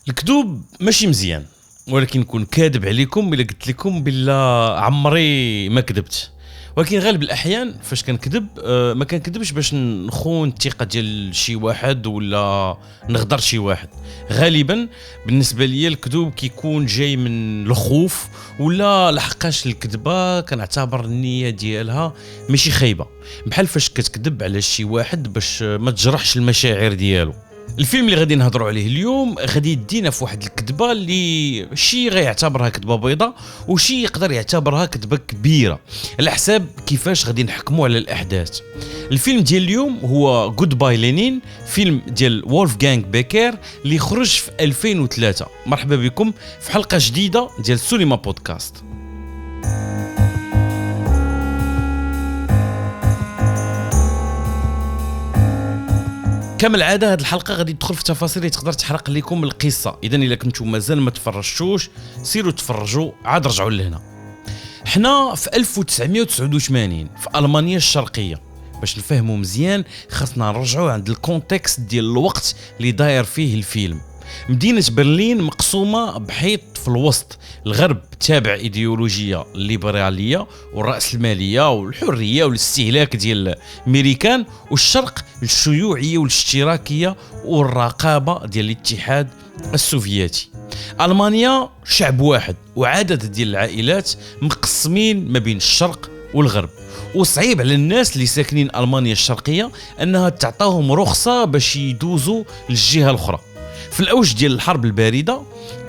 الكذوب ماشي مزيان، ولكن نكون كاذب عليكم الا قلت لكم بلا عمري ما كذبت. ولكن غالب الاحيان فاش كنكذب ما كنكذبش باش نخون الثقه ديال شي واحد ولا نغدر شي واحد. غالبا بالنسبه لي الكذوب كيكون جاي من الخوف، ولا لحقاش الكذبه كنعتبر النيه ديالها ماشي خايبه، بحال فاش كتكذب على شي واحد باش ما تجرحش المشاعر ديالو. الفيلم اللي غادي نهضروا عليه اليوم غادي يدينا في واحد الكذبه اللي شي غيعتبرها كذبه بيضاء وشي يقدر يعتبرها كذبه كبيره، على حساب كيفاش غادي نحكموا على الاحداث. الفيلم ديال اليوم هو جود باي لينين، فيلم ديال وولفغانغ بيكير اللي خرج في 2003. مرحبا بكم في حلقه جديده ديال سينما بودكاست. كما العاده هذه الحلقه غادي تدخل في تفاصيل اللي تقدر تحرق لكم القصه، اذا الا كنتو مازال ما تفرجتوش سيروا تفرجوا عاد رجعوا لهنا. حنا في 1989 في المانيا الشرقيه. باش نفهموا مزيان خاصنا نرجعوا عند الكونتكست ديال الوقت اللي داير فيه الفيلم. مدينه برلين مقسومه بحيط في الوسط، الغرب تابع ايديولوجيه الليبراليه والراسماليه والحريه والاستهلاك ديال الامريكان، والشرق الشيوعيه والاشتراكيه والرقابه ديال الاتحاد السوفيتي. المانيا شعب واحد وعدد ديال العائلات مقسمين ما بين الشرق والغرب، وصعيب على الناس اللي ساكنين المانيا الشرقيه انها تعطاهم رخصه باش يدوزوا للجهه الاخرى. في الاوج ديال الحرب البارده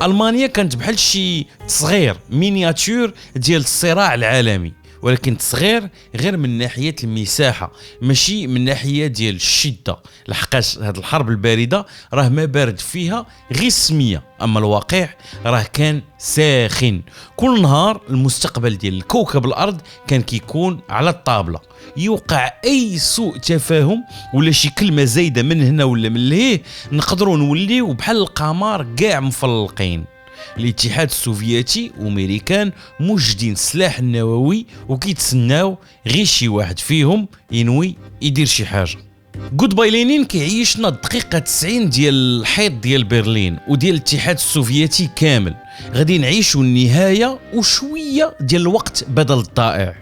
المانيا كانت بحال شي تصغير مينياتور ديال الصراع العالمي، ولكن تصغير غير من ناحيه المساحه ماشي من ناحيه ديال الشده، لحقاش هذه الحرب البارده راه ما بارد فيها غير السميه، اما الواقع راه كان ساخن. كل نهار المستقبل ديال الكوكب الارض كان كيكون على الطابله، يوقع اي سوء تفاهم ولا شي كلمه زايده من هنا ولا من لهيه نقدروا نوليو بحال القمر كاع مفلقين. الاتحاد السوفيتي وامريكان موجدين السلاح النووي وكيتسناو غير شي واحد فيهم ينوي يدير شي حاجه. جود باي لينين كيعيشنا الدقيقه 90 ديال الحيط ديال برلين وديال الاتحاد السوفيتي كامل. غادي نعيشوا النهايه وشويه ديال الوقت بدل الضائع.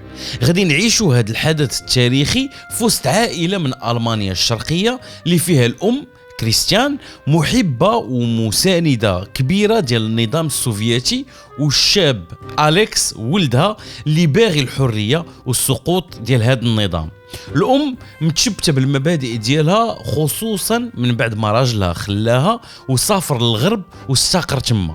غادي نعيشوا هذا الحدث التاريخي في وسط عائله من المانيا الشرقيه اللي فيها الام كريستيان محبة ومساندة كبيرة ديال النظام السوفيتي، والشاب أليكس ولدها اللي باغي الحرية والسقوط ديال هذا النظام. الأم متشبتة بالمبادئ ديالها، خصوصا من بعد ما راجلها خلاها وسافر للغرب واستقر تما.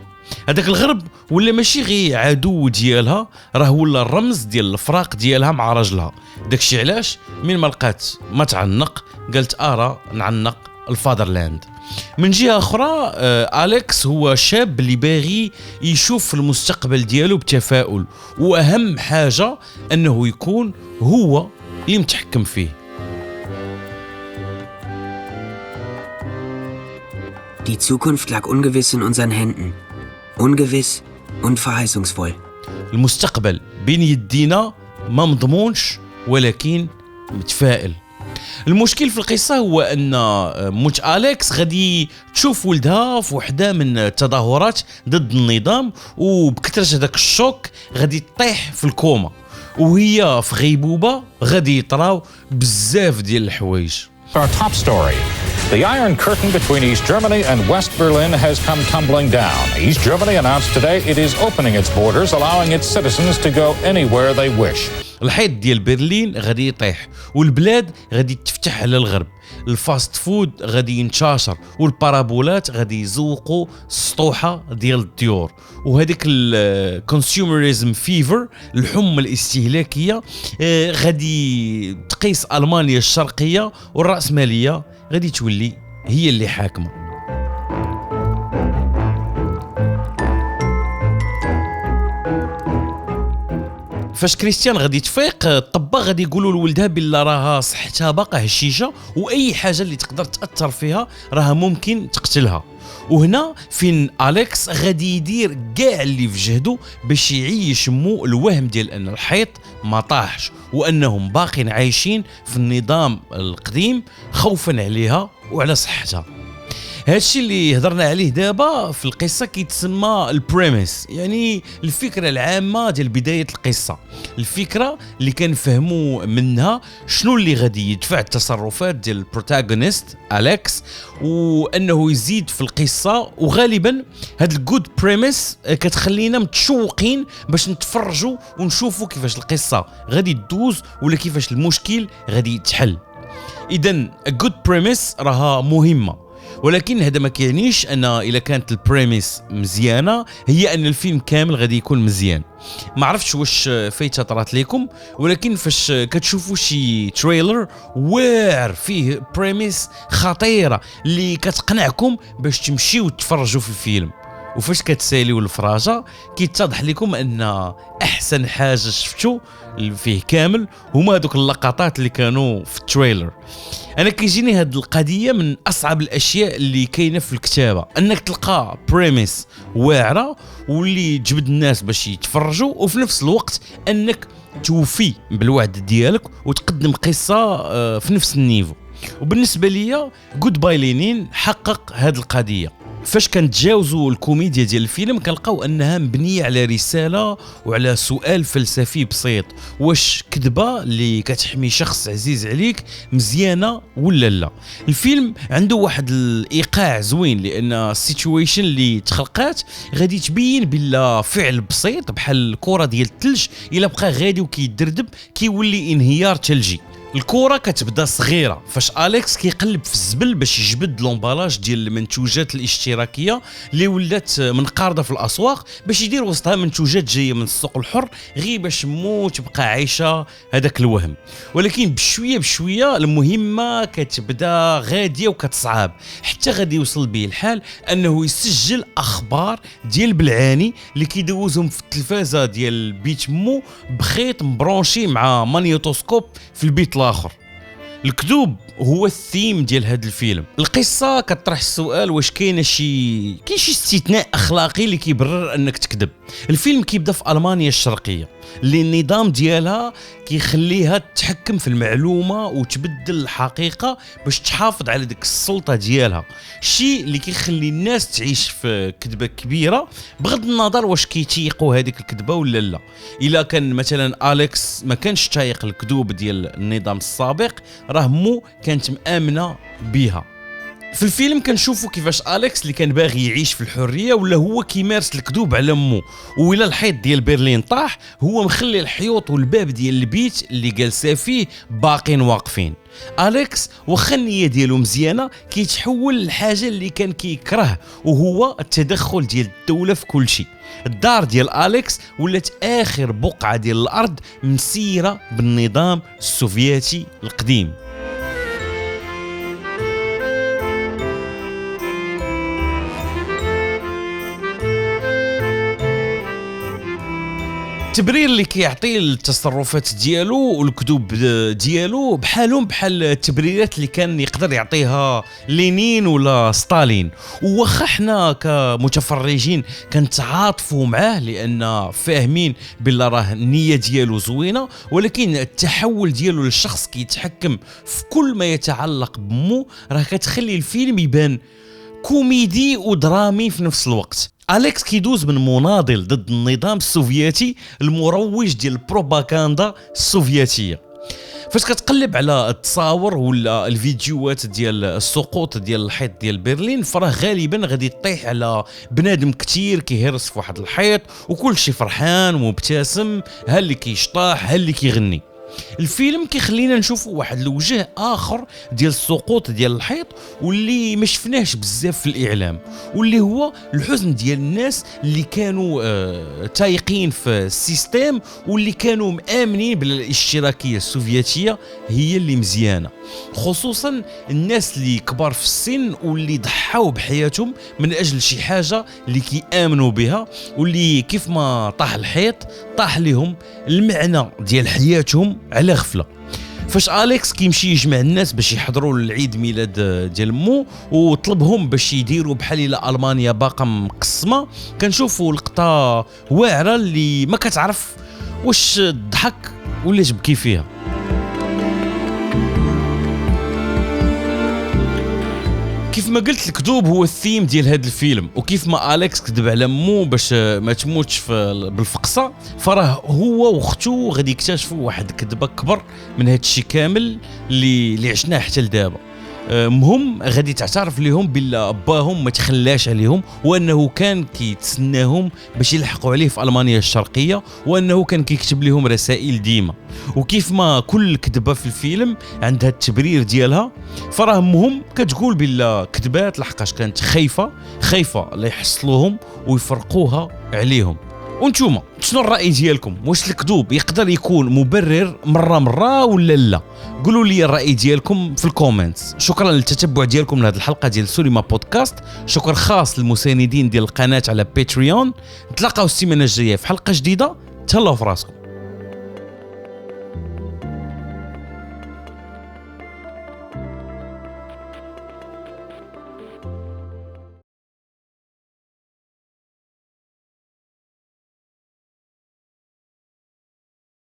هذاك الغرب ولا ماشي غير عدو ديالها، راه ولا الرمز ديال الفراق ديالها مع راجلها. داكشي علاش من ما لقات ما تعنق قالت ارى نعنق الفادرلاند. من جهة أخرى أليكس هو شاب اللي باغي يشوف المستقبل ديالو بتفاؤل، وأهم حاجة أنه يكون هو اللي متحكم فيه. Die Zukunft lag ungewiss in unseren Händen. Ungewiss und verheißungsvoll. المستقبل بين يدينا ما مضمونش ولكن متفائل. المشكل في القصة هو أن موت أليكس غادي تشوف ولدها في وحدة من التظاهرات ضد النظام، وبكثرة هذاك الشوك غادي تطيح في الكوما، وهي في غيبوبة غادي يطراو بزاف ديال الحوايج. Our top story. The Iron Curtain between East Germany and West Berlin has come tumbling down. East Germany announced today it is opening its borders, allowing its citizens to go anywhere they wish. الحيط ديال برلين غادي يطيح والبلاد غادي تفتح على الغرب. الفاست فود غادي ينتشر والبارابولات غادي يزوقوا السطوحه ديال الطيور، وهذيك الكونسيومريزم فيفر الحمى الاستهلاكيه غادي تقيس المانيا الشرقيه، والراسماليه غادي تولي هي اللي حاكمه. فاش كريستيان غادي تفيق الطباخ غادي يقولوا لولدها بلا راها صحتها باقا هشيشه، واي حاجه اللي تقدر تاثر فيها راها ممكن تقتلها. وهنا فين أليكس غادي يدير كاع اللي في جهده باش يعيش مو الوهم ديال ان الحيط ما طاحش وانهم باقين عايشين في النظام القديم خوفا عليها وعلى صحتها. هادشي اللي هضرنا عليه دابا في القصه كيتسمى البريميس، يعني الفكره العامه ديال بدايه القصه، الفكره اللي كنفهموا منها شنو اللي غادي يدفع التصرفات ديال البروتاغونيست أليكس وانه يزيد في القصه. وغالبا هاد الجود بريميس كتخلينا متشوقين باش نتفرجوا ونشوفوا كيفاش القصه غادي تدوز ولا كيفاش المشكل غادي يتحل. اذا جود بريميس راها مهمه، ولكن هذا ما كيعنيش ان اذا كانت البريميس مزيانه هي ان الفيلم كامل غادي يكون مزيان. ما عرفتش واش فايته طرات لكم، ولكن فاش كتشوفوا شي تريلر واعر فيه بريميس خطيره اللي كتقنعكم باش تمشيو تفرجوا في الفيلم، وفاش كتساليو الفراجه كيتضح لكم ان احسن حاجه شفتوا فيه كامل هما هذوك اللقطات اللي كانوا في التريلر. انا كيجيني هاد القضيه من اصعب الاشياء اللي كاينه في الكتابه، انك تلقى بريميس واعره واللي تجبد الناس باش يتفرجوا، وفي نفس الوقت انك توفي بالوعد ديالك وتقدم قصه في نفس النيفو. وبالنسبه ليا جود باي لينين حقق هاد القضيه. فاش كنتجاوزوا الكوميديا ديال الفيلم كنلقاو انها مبنيه على رساله وعلى سؤال فلسفي بسيط: واش كذبه اللي كتحمي شخص عزيز عليك مزيانه ولا لا؟ الفيلم عنده واحد الايقاع زوين، لان السيتويشن اللي تخلقات غادي تبين بلا فعل بسيط بحال الكره ديال الثلج الا بقى غادي وكيدردب كيولي انهيار ثلجي. الكرة كتبدا صغيرة فاش أليكس كيقلب في الزبل باش يجبد لومبالاج ديال المنتوجات الاشتراكية اللي ولات منقارضة في الأسواق باش يدير وسطها منتوجات جاية من السوق الحر غير باش مو تبقى عايشة هذاك الوهم. ولكن بشوية بشوية المهمة كتبدا غادية وكتصعب حتى غادي يوصل به الحال أنه يسجل أخبار ديال بلعاني اللي كيدوزهم في التلفازة ديال بيت مو بخيط مبرونشي مع مانيوتوسكوب في البيت الآخر. الكذوب هو الثيم ديال هذا الفيلم. القصه كطرح السؤال واش كاين شي استثناء اخلاقي اللي كيبرر انك تكذب. الفيلم كيبدا في المانيا الشرقيه اللي النظام ديالها كيخليها تتحكم في المعلومه وتبدل الحقيقه باش تحافظ على ديك السلطه ديالها، الشيء اللي كيخلي الناس تعيش في كذبه كبيره بغض النظر واش كيتيقوا هذيك الكذبه ولا لا. الا كان مثلا أليكس ما كانش تايق الكذوب ديال النظام السابق راه مو كانت مآمنه بها. في الفيلم كنشوفوا كيفاش أليكس اللي كان باغي يعيش في الحريه ولا هو كيمارس الكذوب على مو، وإلا الحيط ديال برلين طاح هو مخلي الحيوط والباب ديال البيت اللي جالسه فيه باقين واقفين. أليكس واخا النيه ديالو مزيانه كيتحول للحاجه اللي كان كيكره، وهو التدخل ديال الدوله في كل شيء. الدار ديال أليكس ولات اخر بقعه ديال الارض مسيره بالنظام السوفيتي القديم. التبرير اللي كيعطي التصرفات ديالو والكذوب ديالو بحالهم بحال التبريرات اللي كان يقدر يعطيها لينين ولا ستالين، وواخا حنا كمتفرجين كنتعاطفوا معاه لان فاهمين بلا راه النيه ديالو زوينه، ولكن التحول ديالو للشخص كيتحكم في كل ما يتعلق بمو راه كتخلي الفيلم يبان كوميدي ودرامي في نفس الوقت. أليكس كيدوز من مناضل ضد النظام السوفيتي المروج ديال البروباغندا السوفيتيه. فاش كتقلب على التصاور ولا الفيديوهات ديال السقوط ديال الحيط ديال برلين فراه غالبا غادي تطيح على بنادم كتير كيهرس في واحد الحيط وكل شيء فرحان ومبتسم، ها اللي كيشطاح ها اللي كيغني. الفيلم كيخلينا نشوفوا واحد الوجه اخر ديال السقوط ديال الحيط واللي ما شفناهش بزاف في الاعلام، واللي هو الحزن ديال الناس اللي كانوا تايقين في السيستم واللي كانوا مآمنين بالاشتراكيه السوفيتيه هي اللي مزيانه، خصوصا الناس اللي كبار في السن واللي ضحاو بحياتهم من اجل شي حاجه اللي كيامنوا بها، واللي كيف ما طاح الحيط طاح لهم المعنى ديال حياتهم على غفله. فاش أليكس كيمشي يجمع الناس باش يحضروا العيد ميلاد ديال مو وطلبهم باش يديروا بحال الى المانيا باقا مقسمه، كنشوفوا لقطه واعره اللي ما كتعرف واش تضحك ولا تبكي فيها. كيف ما قلت الكذوب هو الثيم ديال هذا الفيلم، وكيف ما أليكس كذب على مو باش ما تموتش بالفقصه، فراه هو واختو غادي يكتشفوا واحد كذبه كبر من هذا الشيء كامل اللي عشناه حتى لدابا. مهم غادي تعترف لهم بلا باهم ما تخلاش عليهم، وانه كان كيتسناهم باش يلحقوا عليه في المانيا الشرقيه، وانه كان كيكتب لهم رسائل ديما. وكيف ما كل كذبه في الفيلم عندها التبرير ديالها، فراه مهم كتقول بلا كذبات لحقاش كانت خايفه لا يحصلوهم ويفرقوها عليهم. وانتوما شنو الراي ديالكم؟ واش الكذوب يقدر يكون مبرر مره ولا لا؟ قولوا لي الراي ديالكم في الكومنتس. شكرا للتتبع ديالكم لهذه الحلقه ديال سوريما بودكاست. شكر خاص للمساندين ديال القناه على باتريون. نتلاقاو السيمانه الجايه في حلقه جديده. تهلاو في راسكم.